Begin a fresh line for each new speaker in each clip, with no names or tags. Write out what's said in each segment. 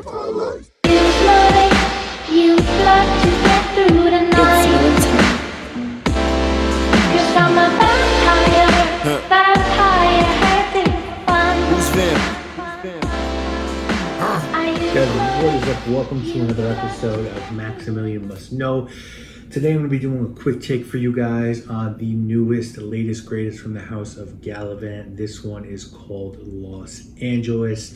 You've got to get through the night. 'Cause I'm a vampire having fun.
Who's Vin?
Guys, what is up? Welcome to another episode of Maximilian Must Know. Today I'm going to be doing a quick take for you guys on the newest, latest, greatest from the house of Gallivant. This one is called Los Angeles.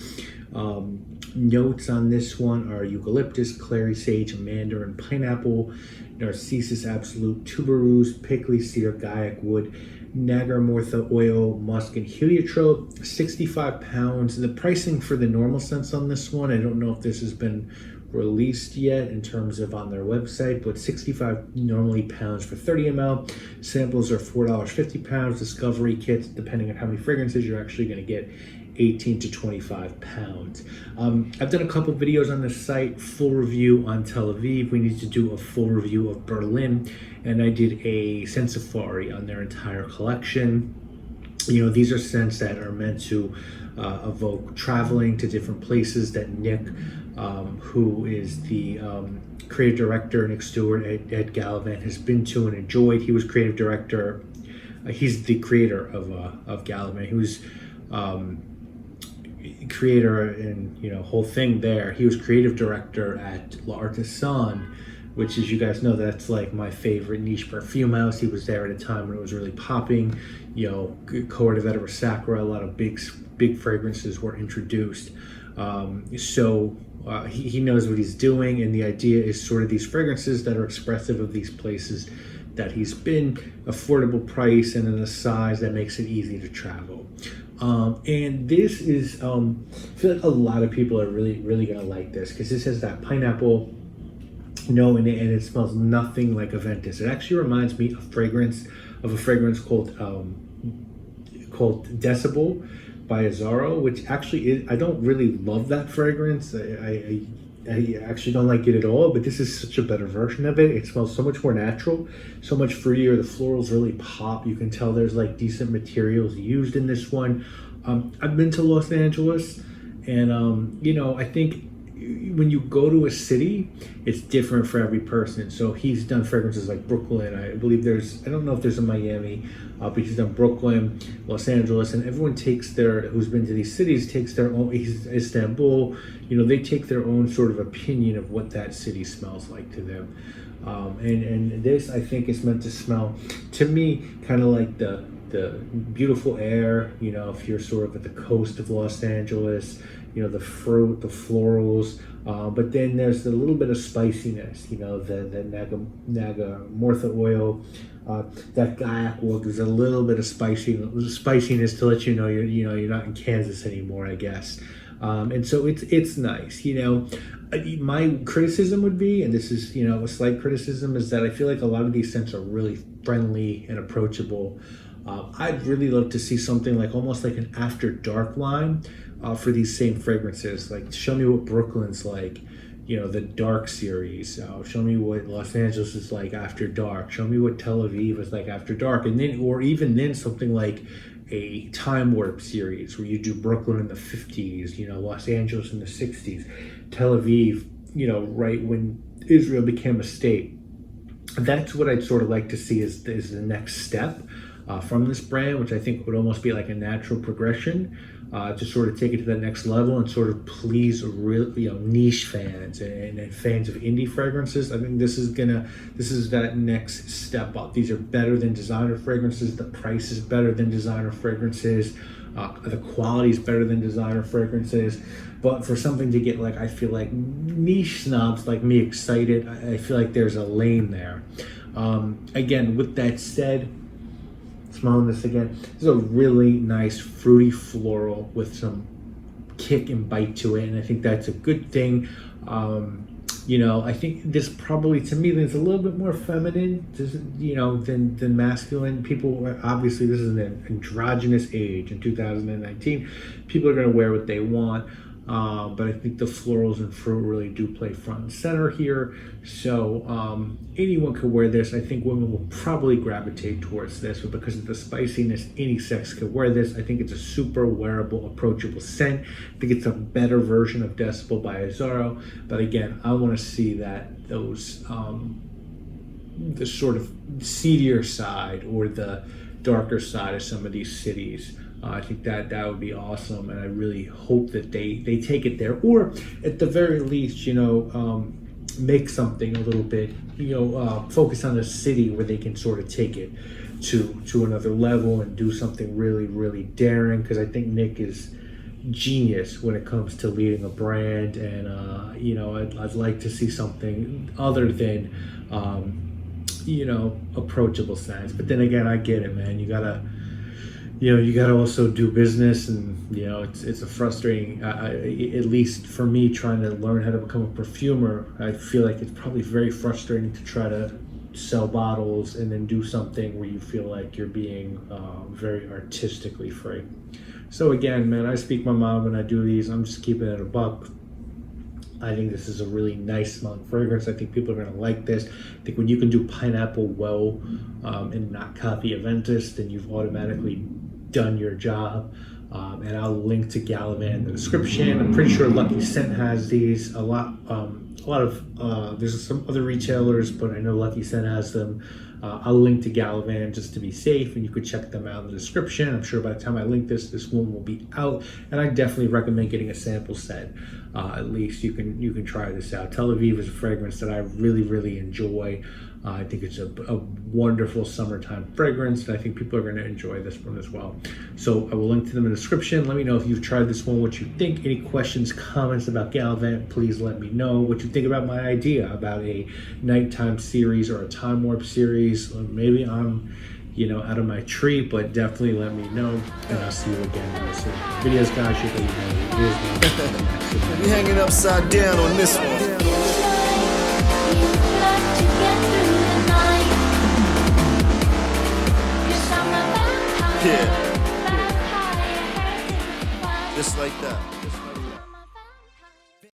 Notes on this one are eucalyptus, clary sage, mandarin, pineapple, narcissus absolute, tuberose, prickly cedar, gaiac wood, nagarmortha oil, musk, and heliotrope. 65 pounds. The pricing for the normal scents on this one, I don't know if this has been released yet in terms of on their website, but 65 normally pounds for 30 ml. Samples are $4.50 pounds. Discovery kits, depending on how many fragrances you're actually going to get, 18 to 25 pounds. I've done a couple videos on the site, full review on Tel Aviv. We need to do a full review of Berlin, and I did a scent safari on their entire collection. You know, these are scents that are meant to evoke traveling to different places that Nick, who is the creative director, Nick Stewart at Gallivant, has been to and enjoyed. He was creative director. He's the creator of Gallivant. He was creator and whole thing there. He was creative director at L'Artisan, which, as you guys know, that's like my favorite niche perfume house. He was there at a time when it was really popping. Coeur de Vetiver Sacra, a lot of big fragrances were introduced. So he knows what he's doing, and the idea is sort of these fragrances that are expressive of these places that he's been, affordable price, and in a size that makes it easy to travel. And this is, I feel like a lot of people are really gonna like this, because this has that pineapple note in it, and it smells nothing like Aventus. It actually reminds me of a fragrance called Decibel by Azzaro, which actually is, I don't really love that fragrance. I actually don't like it at all, but this is such a better version of it. It smells so much more natural, so much fruitier. The florals really pop. You can tell there's like decent materials used in this one. I've been to Los Angeles, and I think when you go to a city, it's different for every person. So he's done fragrances like Brooklyn. I believe I don't know if there's a Miami, but he's done Brooklyn, Los Angeles, and everyone who's been to these cities takes their own, Istanbul, they take their own sort of opinion of what that city smells like to them. And this, I think, is meant to smell, to me, kind of like the beautiful air, if you're sort of at the coast of Los Angeles, the fruit, the florals, but then there's a little bit of spiciness, the nagarmortha oil, that gaiac wood. There's a little bit of spiciness to let you know you're not in Kansas anymore, I guess. And so it's nice. My criticism would be, and this is a slight criticism, is that I feel like a lot of these scents are really friendly and approachable. I'd really love to see something like almost like an after dark line for these same fragrances. Like, show me what Brooklyn's like, the dark series. Show me what Los Angeles is like after dark. Show me what Tel Aviv is like after dark. And then, or even then, something like a time warp series where you do Brooklyn in the 50s, Los Angeles in the 60s, Tel Aviv, right when Israel became a state. That's what I'd sort of like to see is the next step from this brand, which I think would almost be like a natural progression to sort of take it to the next level and sort of please real niche fans and fans of indie fragrances. I think this is that next step up. These are better than designer fragrances. The price is better than designer fragrances. The quality is better than designer fragrances. But for something to get, like, I feel like niche snobs like me excited, I feel like there's a lane there. Again, with that said, smelling this again, this is a really nice fruity floral with some kick and bite to it, and I think that's a good thing. I think this probably, to me, is a little bit more feminine, than masculine. People, obviously, this is an androgynous age in 2019. People are going to wear what they want. but I think the florals and fruit really do play front and center here. So anyone could wear this. I think women will probably gravitate towards this, but because of the spiciness, any sex could wear this. I think it's a super wearable, approachable scent. I think it's a better version of Decibel by Azzaro. But again, I want to see those the sort of seedier side or the darker side of some of these cities. I think that would be awesome, and I really hope that they take it there, or at the very least, make something a little bit, focus on a city where they can sort of take it to another level and do something really, really daring. Because I think Nick is genius when it comes to leading a brand, and I'd like to see something other than approachable scents. But then again, I get it, man. You gotta also do business, and it's a frustrating, at least for me, trying to learn how to become a perfumer. I feel like it's probably very frustrating to try to sell bottles and then do something where you feel like you're being very artistically free. So again, man, I speak my mind when I do these. I'm just keeping it a buck. I think this is a really nice smelling fragrance. I think people are going to like this. I think when you can do pineapple well and not copy Aventus, then you've automatically done your job. And I'll link to Gallivant in the description. I'm pretty sure Lucky Scent has these. A lot of there's some other retailers, but I know Lucky Scent has them. I'll link to Gallivant just to be safe, and you could check them out in the description. I'm sure by the time I link this one will be out, and I definitely recommend getting a sample set. At least you can try this out. Tel Aviv is a fragrance that I really, really enjoy. I think it's a wonderful summertime fragrance, and I think people are going to enjoy this one as well. So I will link to them in the description. Let me know if you've tried this one, what you think. Any questions, comments about Gallivant, please let me know. What you think about my idea about a nighttime series or a time warp series. Or maybe I'm out of my tree, but definitely let me know, and I'll see you again in the videos, guys. You
We hanging upside down on this one. Yeah. Just like that.